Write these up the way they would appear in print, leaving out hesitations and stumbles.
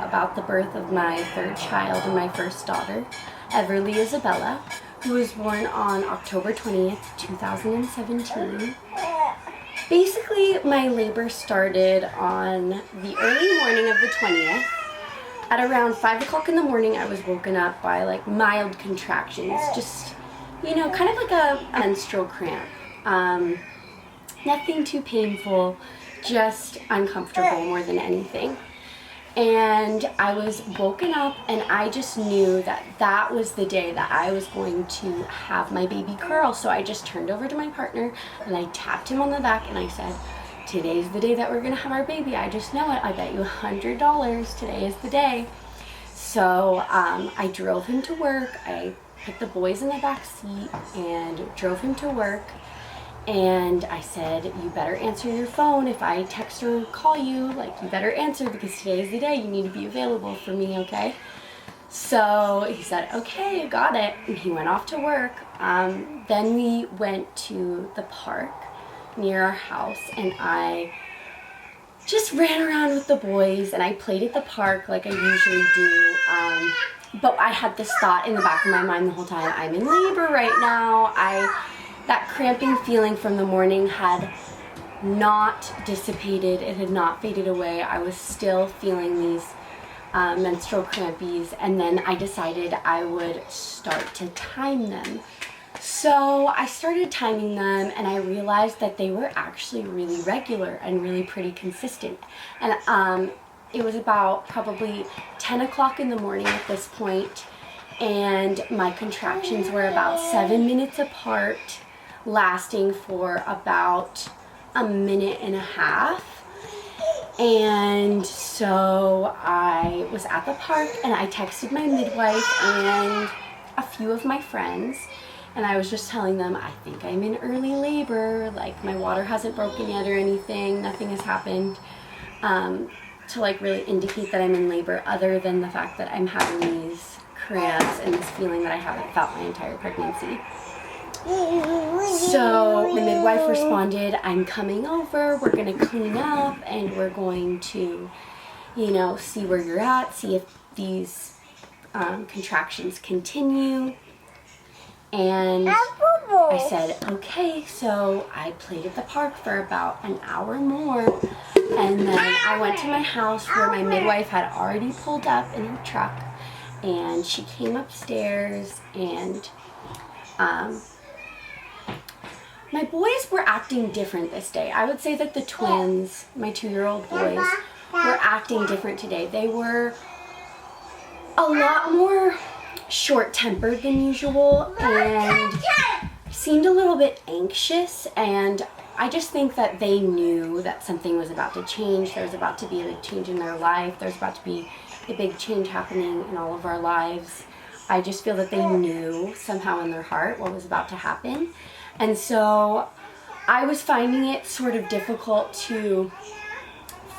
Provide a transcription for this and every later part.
about the birth of my third child and my first daughter, Everleigh Isabella, who was born on October 20th, 2017. Basically, my labor started on the early morning of the 20th. At around 5 o'clock in the morning, I was woken up by like mild contractions, just, you know, kind of like a menstrual cramp. Nothing too painful, just uncomfortable more than anything. And I was woken up and I just knew that that was the day that I was going to have my baby girl. So I just turned over to my partner and I tapped him on the back and I said, today's the day that we're gonna have our baby. I just know it. I bet you $100 today is the day. So I drove him to work. I put the boys in the back seat and drove him to work. And I said, you better answer your phone. If I text or call you, like, you better answer because today is the day. You need to be available for me, okay? So he said, okay, got it. And he went off to work. Then we went to the park near our house and I just ran around with the boys and I played at the park like I usually do. But I had this thought in the back of my mind the whole time, I'm in labor right now. That cramping feeling from the morning had not dissipated. It had not faded away. I was still feeling these menstrual crampies, and then I decided I would start to time them. So I started timing them and I realized that they were actually really regular and really pretty consistent. And it was about probably 10 o'clock in the morning at this point, and my contractions were about 7 minutes apart, lasting for about a minute and a half. And so I was at the park and I texted my midwife and a few of my friends, and I was just telling them, I think I'm in early labor, like my water hasn't broken yet or anything, nothing has happened to like really indicate that I'm in labor, other than the fact that I'm having these cramps and this feeling that I haven't felt my entire pregnancy. So the midwife responded, I'm coming over, we're going to clean up and we're going to, you know, see where you're at, see if these contractions continue. And I said, okay. So I played at the park for about an hour more, and then I went to my house where my midwife had already pulled up in her truck, and she came upstairs and my boys were acting different this day. I would say that the twins, my 2-year-old boys, were acting different today. They were a lot more short-tempered than usual and seemed a little bit anxious, and I just think that they knew that something was about to change. There was about to be a big change in their life. There's about to be a big change happening in all of our lives. I just feel that they knew somehow in their heart what was about to happen. And so I was finding it sort of difficult to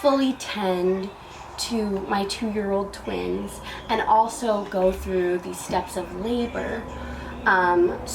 fully tend to my 2-year-old twins and also go through these steps of labor. But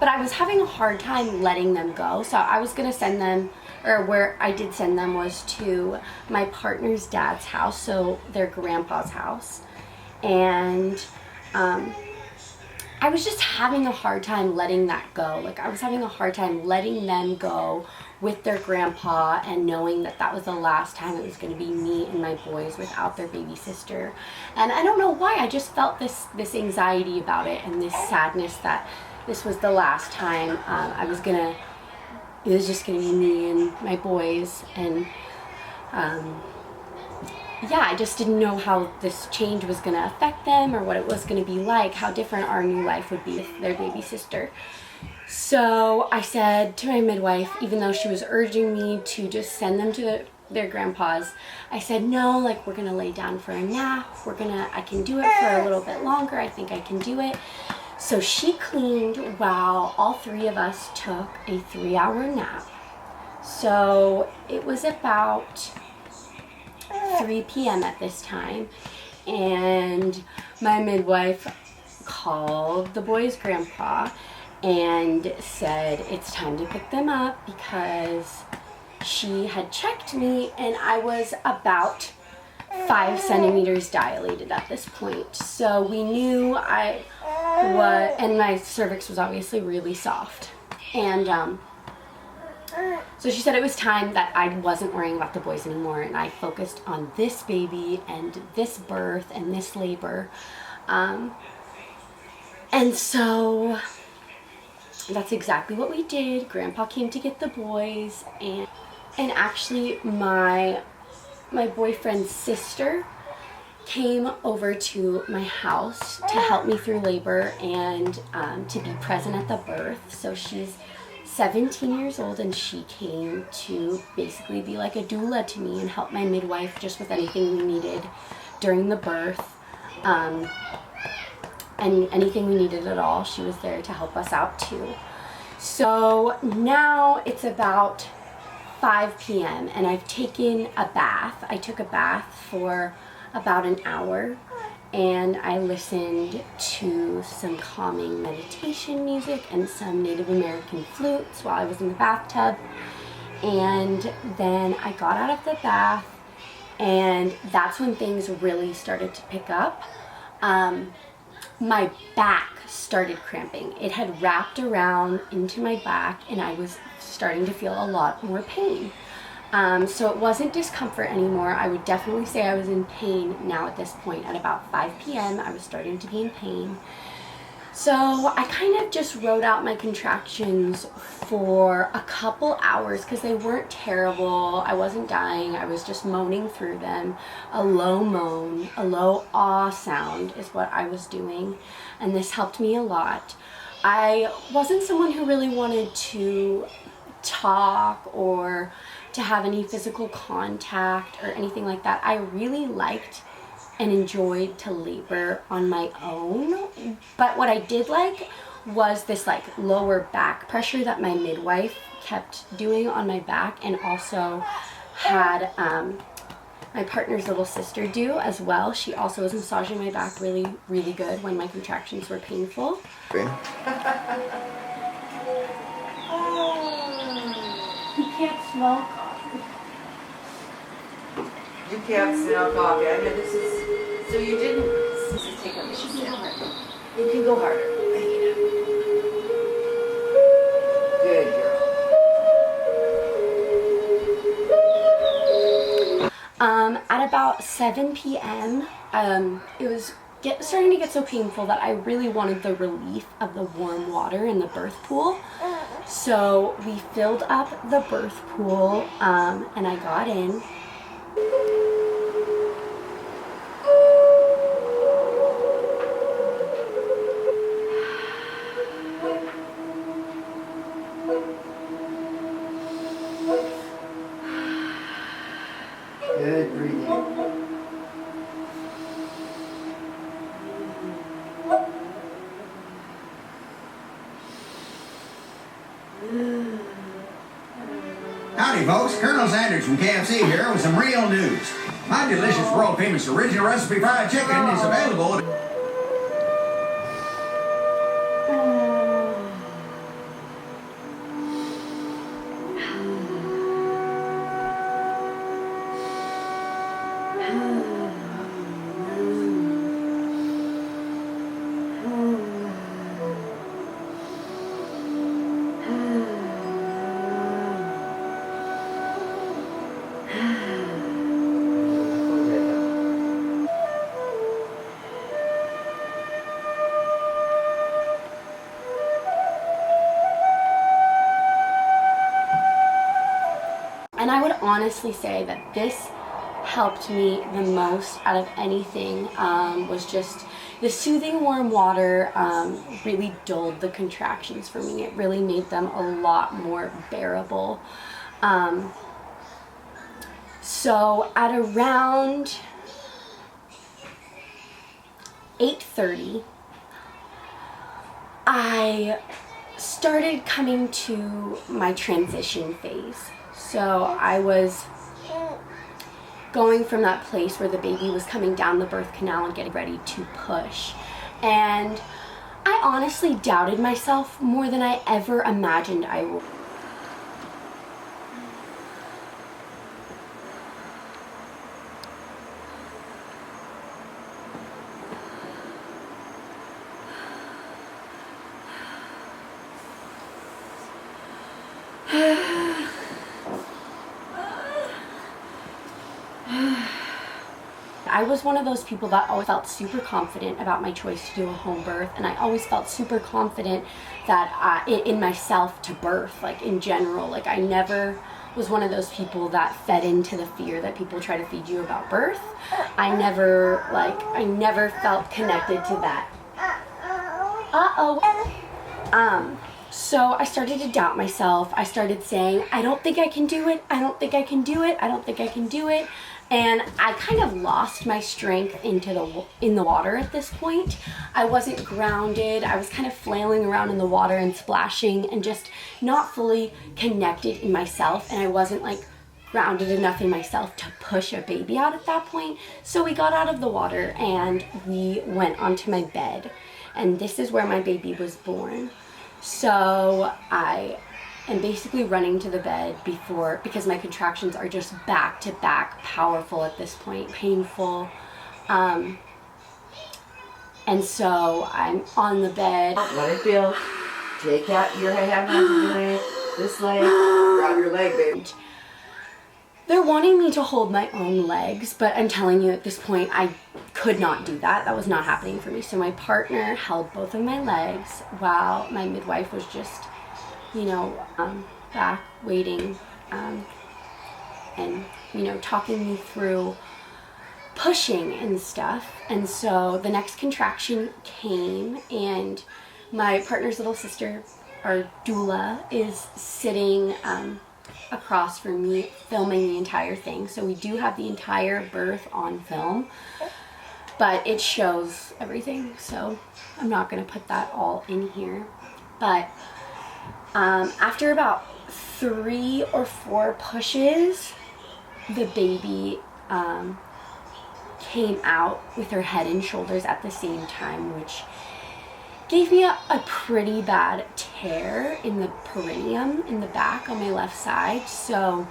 I was having a hard time letting them go. So I was gonna send them, or where I did send them was to my partner's dad's house, so their grandpa's house. And I was just having a hard time letting that go. Like, I was having a hard time letting them go with their grandpa and knowing that that was the last time it was going to be me and my boys without their baby sister. And I don't know why, I just felt this anxiety about it and this sadness that this was the last time it was just going to be me and my boys. And yeah, I just didn't know how this change was going to affect them or what it was going to be like, how different our new life would be with their baby sister. So I said to my midwife, even though she was urging me to just send them to their grandpa's, I said, no, like, we're going to lay down for a nap. I can do it for a little bit longer. I think I can do it. So she cleaned while all 3 of us took a 3-hour nap. So it was about 3 p.m. at this time, and my midwife called the boys' grandpa and said it's time to pick them up because she had checked me and I was about 5 centimeters dilated at this point. So we knew and my cervix was obviously really soft. And so she said it was time that I wasn't worrying about the boys anymore, and I focused on this baby and this birth and this labor. And so that's exactly what we did. Grandpa came to get the boys, and actually my boyfriend's sister came over to my house to help me through labor and to be present at the birth. So she's 17 years old, and she came to basically be like a doula to me and help my midwife just with anything we needed during the birth. And anything we needed at all, she was there to help us out too. So now it's about 5 p.m. and I've taken a bath. I took a bath for about an hour, and I listened to some calming meditation music and some Native American flutes while I was in the bathtub. And then I got out of the bath, and that's when things really started to pick up. My back started cramping. It had wrapped around into my back, and I was starting to feel a lot more pain. So it wasn't discomfort anymore. I would definitely say I was in pain now at this point. At about 5 p.m. I was starting to be in pain. So I kind of just wrote out my contractions for a couple hours because they weren't terrible. I wasn't dying. I was just moaning through them. A low moan, a low ah sound is what I was doing, and this helped me a lot. I wasn't someone who really wanted to talk or to have any physical contact or anything like that. I really liked and enjoyed to labor on my own, but what I did like was this like lower back pressure that my midwife kept doing on my back, and also had my partner's little sister do as well. She also was massaging my back really, really good when my contractions were painful. You can't smell coffee. You can't smell coffee. I know this is. So you didn't. This is take on this. You can go harder. Good girl. At about 7 p.m., it was starting to get so painful that I really wanted the relief of the warm water in the birth pool. So we filled up the birth pool, and I got in. Good breathing. Howdy folks, Colonel Sanders from KFC here with some real news. My delicious world famous original recipe fried chicken is available. And I would honestly say that this helped me the most out of anything, was just the soothing warm water really dulled the contractions for me. It really made them a lot more bearable. So at around 8:30, I started coming to my transition phase. So I was going from that place where the baby was coming down the birth canal and getting ready to push. And I honestly doubted myself more than I ever imagined I would. I was one of those people that always felt super confident about my choice to do a home birth, and I always felt super confident that in myself to birth, like in general. Like I never was one of those people that fed into the fear that people try to feed you about birth. I never felt connected to that. So I started to doubt myself. I started saying, I don't think I can do it. I don't think I can do it. I don't think I can do it. And I kind of lost my strength in the water at this point. I wasn't grounded. I was kind of flailing around in the water and splashing and just not fully connected in myself. And I wasn't like grounded enough in myself to push a baby out at that point. So we got out of the water and we went onto my bed. And this is where my baby was born. So I am basically running to the bed because my contractions are just back to back, powerful at this point, painful. And so I'm on the bed. Let it feel. Take out your hand onto your leg, this leg, grab your leg, baby. They're wanting me to hold my own legs, but I'm telling you at this point, I could not do that. That was not happening for me. So my partner held both of my legs while my midwife was just, back waiting, and, talking me through pushing and stuff. And so the next contraction came and my partner's little sister, our doula, is sitting, across from me filming the entire thing. So we do have the entire birth on film, but it shows everything, so I'm not going to put that all in here. But after about 3 or 4 pushes, the baby came out with her head and shoulders at the same time, which gave me a pretty bad tear in the perineum in the back on my left side. So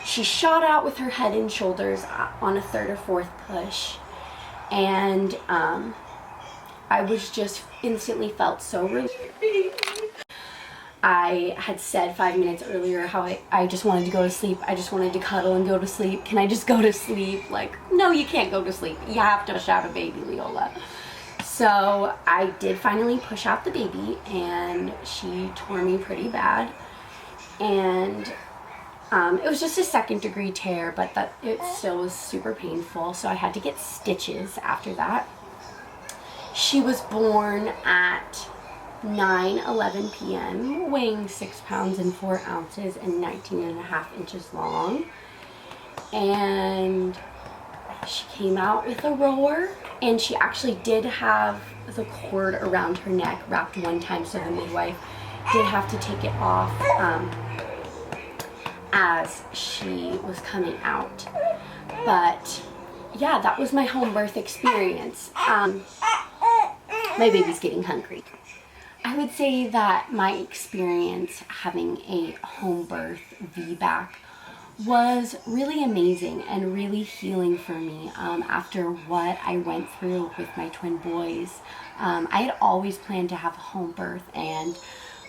she shot out with her head and shoulders on a 3rd or 4th push, and I was just instantly felt so relieved. I had said 5 minutes earlier how I just wanted to go to sleep. I just wanted to cuddle and go to sleep. Can I just go to sleep? Like, no, you can't go to sleep. You have to push out a baby, Leola. So I did finally push out the baby, and she tore me pretty bad. And it was just a 2nd-degree tear, but it still was super painful. So I had to get stitches after that. She was born at 9:11 p.m., weighing 6 pounds and 4 ounces and 19.5 inches long. And she came out with a roar, and she actually did have the cord around her neck wrapped one time, so the midwife did have to take it off as she was coming out. But yeah, that was my home birth experience. My baby's getting hungry. I would say that my experience having a home birth VBAC was really amazing and really healing for me after what I went through with my twin boys. I had always planned to have a home birth, and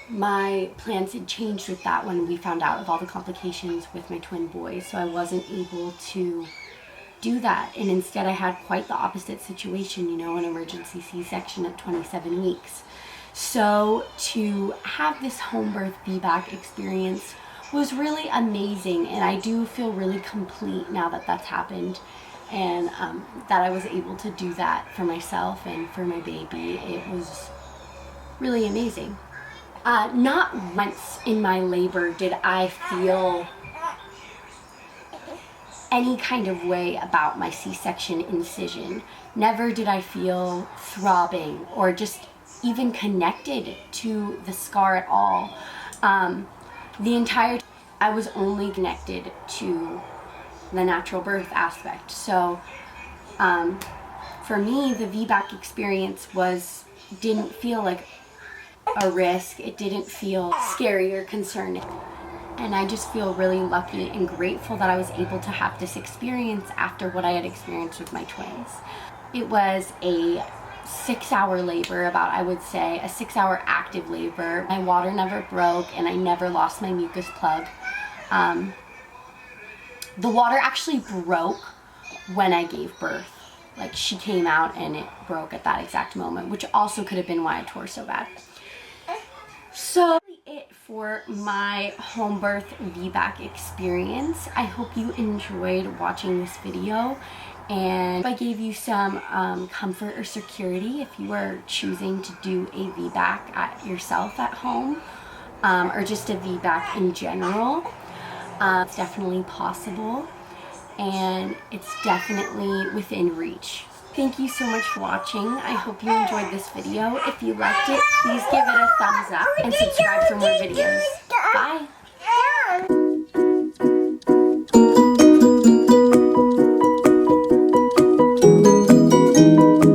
my plans had changed with that when we found out of all the complications with my twin boys, so I wasn't able to do that. And instead I had quite the opposite situation, an emergency C-section at 27 weeks. So to have this home birth VBAC experience was really amazing, and I do feel really complete now that that's happened, and that I was able to do that for myself and for my baby. It was really amazing. Not once in my labor did I feel any kind of way about my C-section incision. Never did I feel throbbing or just even connected to the scar at all. The entire time I was only connected to the natural birth aspect. So for me, the VBAC experience didn't feel like a risk. It didn't feel scary or concerning. And I just feel really lucky and grateful that I was able to have this experience after what I had experienced with my twins. It was a 6-hour labor, about, I would say, a 6-hour active labor. My water never broke and I never lost my mucus plug. The water actually broke when I gave birth. Like, she came out and it broke at that exact moment, which also could have been why I tore so bad. So it for my home birth VBAC experience. I hope you enjoyed watching this video, and if I gave you some comfort or security if you are choosing to do a VBAC yourself at home, or just a VBAC in general. It's definitely possible, and it's definitely within reach. Thank you so much for watching. I hope you enjoyed this video. If you liked it, please give it a thumbs up and subscribe for more videos. Bye!